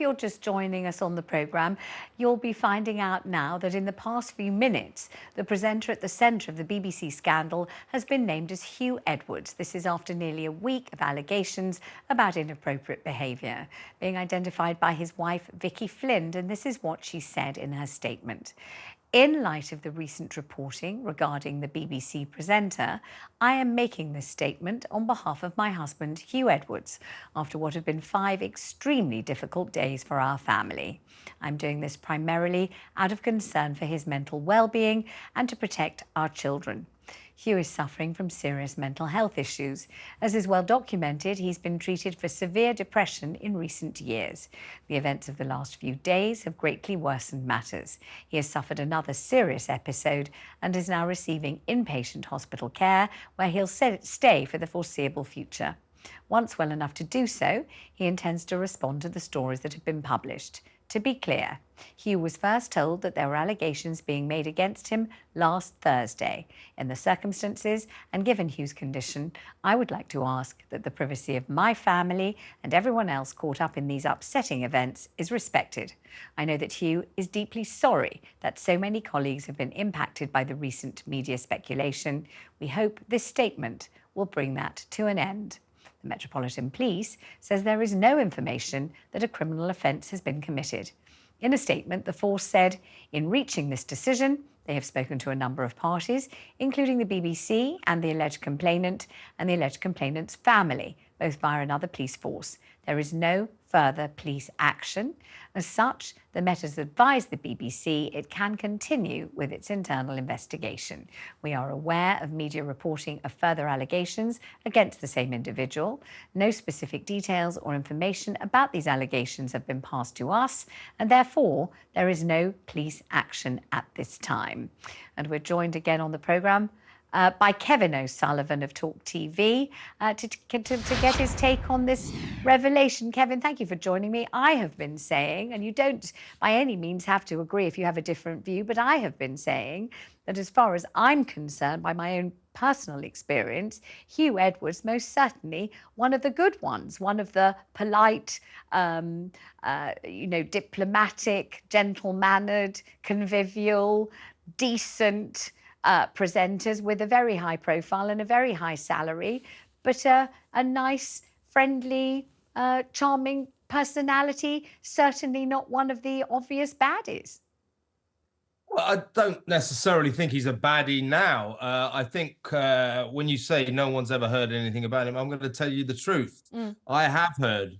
You're just joining us on the programme, you'll be finding out now that in the past few minutes, the presenter at the centre of the BBC scandal has been named as Huw Edwards. This is after nearly a week of allegations about inappropriate behaviour, being identified by his wife, Vicky Flind, and this is what she said in her statement. In light of the recent reporting regarding the BBC presenter, I am making this statement on behalf of my husband, Huw Edwards, after what have been 5 extremely difficult days for our family. I'm doing this primarily out of concern for his mental well-being and to protect our children. Huw is suffering from serious mental health issues. As is well documented, he's been treated for severe depression in recent years. The events of the last few days have greatly worsened matters. He has suffered another serious episode and is now receiving inpatient hospital care where he'll stay for the foreseeable future. Once well enough to do so, he intends to respond to the stories that have been published. To be clear, Huw was first told that there were allegations being made against him last Thursday. In the circumstances and given Huw's condition, I would like to ask that the privacy of my family and everyone else caught up in these upsetting events is respected. I know that Huw is deeply sorry that so many colleagues have been impacted by the recent media speculation. We hope this statement will bring that to an end. The Metropolitan Police says there is no information that a criminal offence has been committed. In a statement, the force said, in reaching this decision, they have spoken to a number of parties, including the BBC and the alleged complainant and the alleged complainant's family, both via another police force. There is no further police action. As such, the Met has advised the BBC it can continue with its internal investigation. We are aware of media reporting of further allegations against the same individual. No specific details or information about these allegations have been passed to us, and therefore there is no police action at this time. And we're joined again on the programme by Kevin O'Sullivan of talkTV to get his take on this revelation. Kevin, thank you for joining me. I have been saying, and you don't by any means have to agree if you have a different view, but I have been saying that as far as I'm concerned, by my own personal experience, Huw Edwards most certainly one of the good ones, one of the polite, diplomatic, gentle-mannered, convivial, decent presenters with a very high profile and a very high salary, but a nice, friendly, charming personality, certainly not one of the obvious baddies. Well, I don't necessarily think he's a baddie now. I think when you say no one's ever heard anything about him, I'm going to tell you the truth. I have heard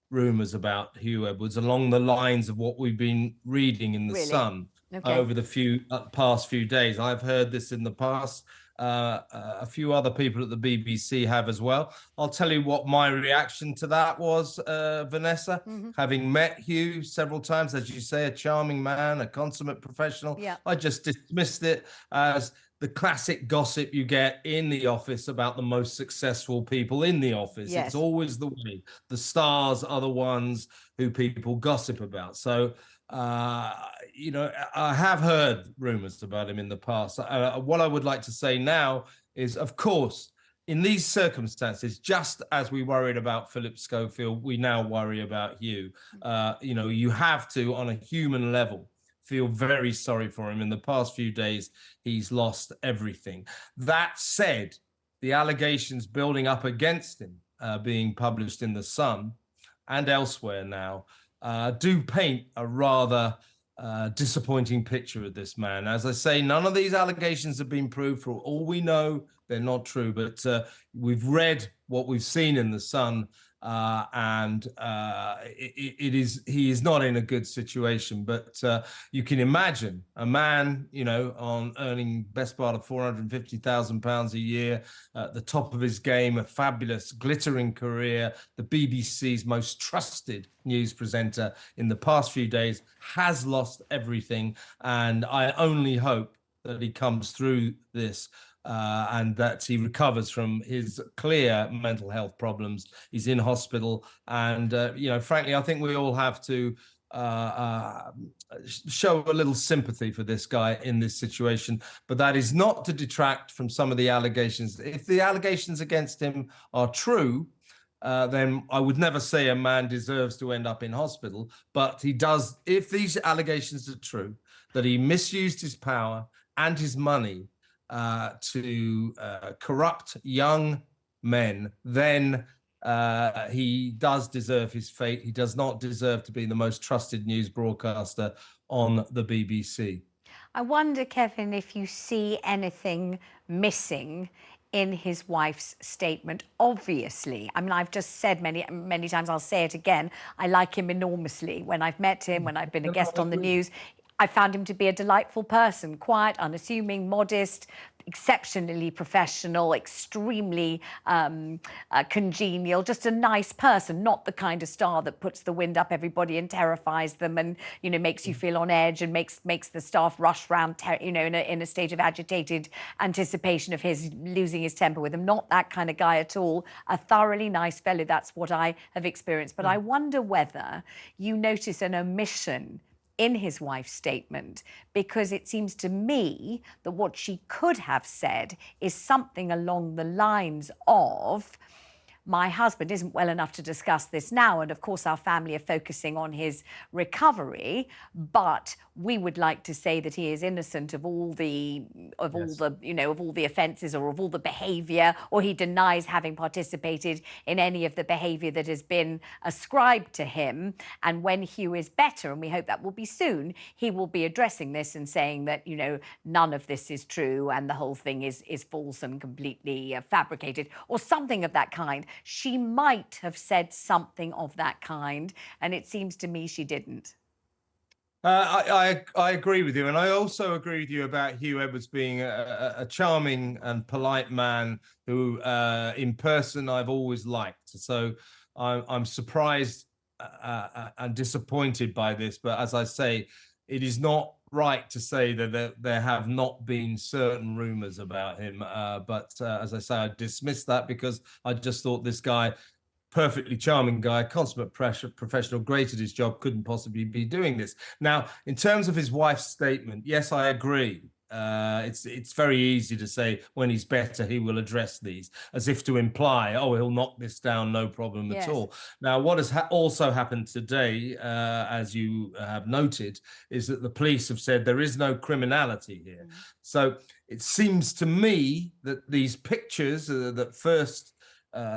rumours about Huw Edwards along the lines of what we've been reading in the Sun. Okay. Over the past few days. I've heard this in the past. A few other people at the BBC have as well. I'll tell you what my reaction to that was, Vanessa. Having met Huw several times, as you say, a charming man, a consummate professional. Yeah. I just dismissed it as the classic gossip you get in the office about the most successful people in the office. Yes. It's always the way. The stars are the ones who people gossip about. So, I have heard rumours about him in the past. What I would like to say now is, of course, in these circumstances, just as we worried about Philip Schofield, we now worry about Huw. You have to, on a human level, feel very sorry for him. In the past few days, he's lost everything. That said, the allegations building up against him being published in The Sun and elsewhere now do paint a rather disappointing picture of this man. As I say, none of these allegations have been proved. For all we know, they're not true. But we've read what we've seen in The Sun, and he is not in a good situation. But you can imagine a man, on earning best part of £450,000 a year, at the top of his game, a fabulous, glittering career, the BBC's most trusted news presenter in the past few days, has lost everything. And I only hope that he comes through this and that he recovers from his clear mental health problems. He's in hospital. And, frankly, I think we all have to show a little sympathy for this guy in this situation. But that is not to detract from some of the allegations. If the allegations against him are true, then I would never say a man deserves to end up in hospital. But he does, if these allegations are true, that he misused his power and his money to corrupt young men, then he does deserve his fate. He does not deserve to be the most trusted news broadcaster on the BBC. I wonder, Kevin, if you see anything missing in his wife's statement. Obviously, I mean, I've just said many times, I'll say it again, I like him enormously. When I've met him, when I've been a guest on the news, I found him to be a delightful person, quiet, unassuming, modest, exceptionally professional, extremely congenial, just a nice person, not the kind of star that puts the wind up everybody and terrifies them and, you know, makes you feel on edge and makes the staff rush round, you know, in a state of agitated anticipation of his losing his temper with them. Not that kind of guy at all. A thoroughly nice fellow. That's what I have experienced. But I wonder whether you notice an omission in his wife's statement, because it seems to me that what she could have said is something along the lines of, my husband isn't well enough to discuss this now, and of course our family are focusing on his recovery, but we would like to say that he is innocent of all the offences or of all the behaviour, or he denies having participated in any of the behaviour that has been ascribed to him. And when Huw is better, and we hope that will be soon, he will be addressing this and saying that, you know, none of this is true and the whole thing is false and completely fabricated, or something of that kind. She might have said something of that kind, and it seems to me she didn't. I agree with you, and I also agree with you about Huw Edwards being a charming and polite man who, in person, I've always liked. So I'm surprised and disappointed by this. But as I say, it is not right to say that there have not been certain rumors about him. But as I say, I dismissed that because I just thought this guy, perfectly charming guy, consummate professional, great at his job, couldn't possibly be doing this. Now, in terms of his wife's statement, yes, I agree. It's very easy to say when he's better, he will address these, as if to imply, oh, he'll knock this down, no problem at all. Now, what has also happened today, as you have noted, is that the police have said there is no criminality here. So it seems to me that these pictures that first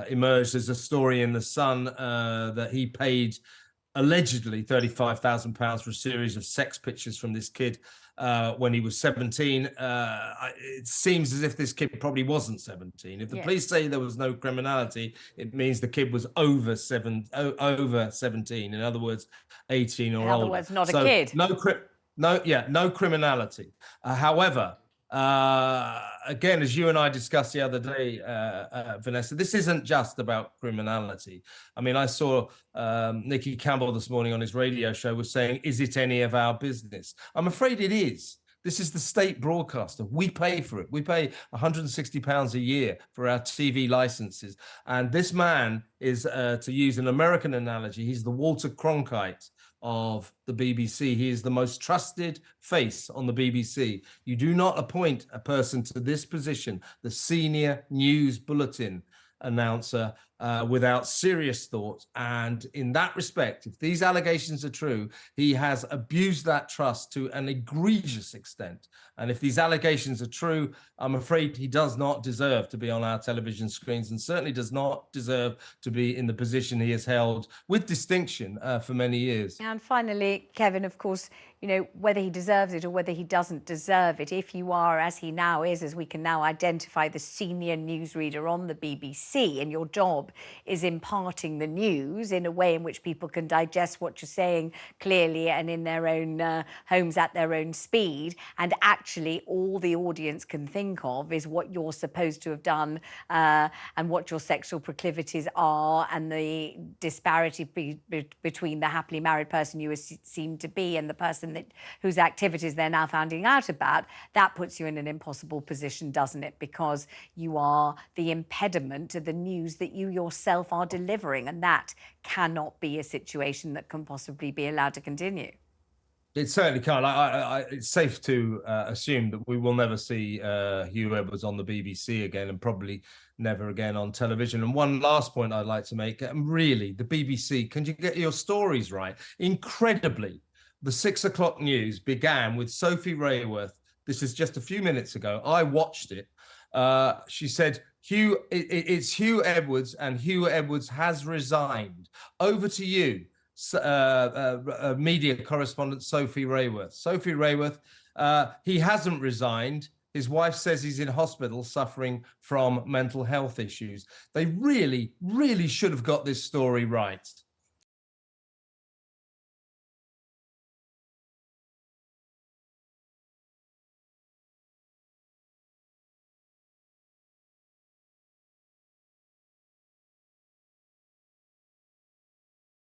emerged as a story in The Sun that he paid allegedly £35,000 for a series of sex pictures from this kid when he was 17. It seems as if this kid probably wasn't 17. If the police say there was no criminality, it means the kid was over 17. In other words, 18 or older. In other words, not a kid. No criminality. However, again, as you and I discussed the other day, Vanessa, this isn't just about criminality. I mean, I saw Nicky Campbell this morning on his radio show was saying, is it any of our business? I'm afraid it is. This is the state broadcaster. We pay for it. We pay £160 a year for our TV licenses. And this man is, to use an American analogy, he's the Walter Cronkite of the BBC. He is the most trusted face on the BBC. You do not appoint a person to this position, the senior news bulletin announcer, without serious thought. And in that respect, if these allegations are true, he has abused that trust to an egregious extent. And if these allegations are true, I'm afraid he does not deserve to be on our television screens, and certainly does not deserve to be in the position he has held with distinction for many years. And finally, Kevin, of course, you know, whether he deserves it or whether he doesn't deserve it, if you are, as he now is, as we can now identify, the senior newsreader on the BBC, and your job is imparting the news in a way in which people can digest what you're saying clearly and in their own homes at their own speed, and actually all the audience can think of is what you're supposed to have done and what your sexual proclivities are, and the disparity between the happily married person you seem to be and the person whose activities they're now finding out about. That puts you in an impossible position, doesn't it? Because you are the impediment to the news that you yourself are delivering, and that cannot be a situation that can possibly be allowed to continue. It certainly can't. It's safe to assume that we will never see Huw Edwards on the BBC again, and probably never again on television. And one last point I'd like to make, really, the BBC, can you get your stories right? Incredibly, the 6 o'clock news began with Sophie Rayworth. This is just a few minutes ago. I watched it. She said, it's Huw Edwards, and Huw Edwards has resigned. Over to you, media correspondent Sophie Rayworth. Sophie Rayworth, he hasn't resigned. His wife says he's in hospital suffering from mental health issues. They really, really should have got this story right.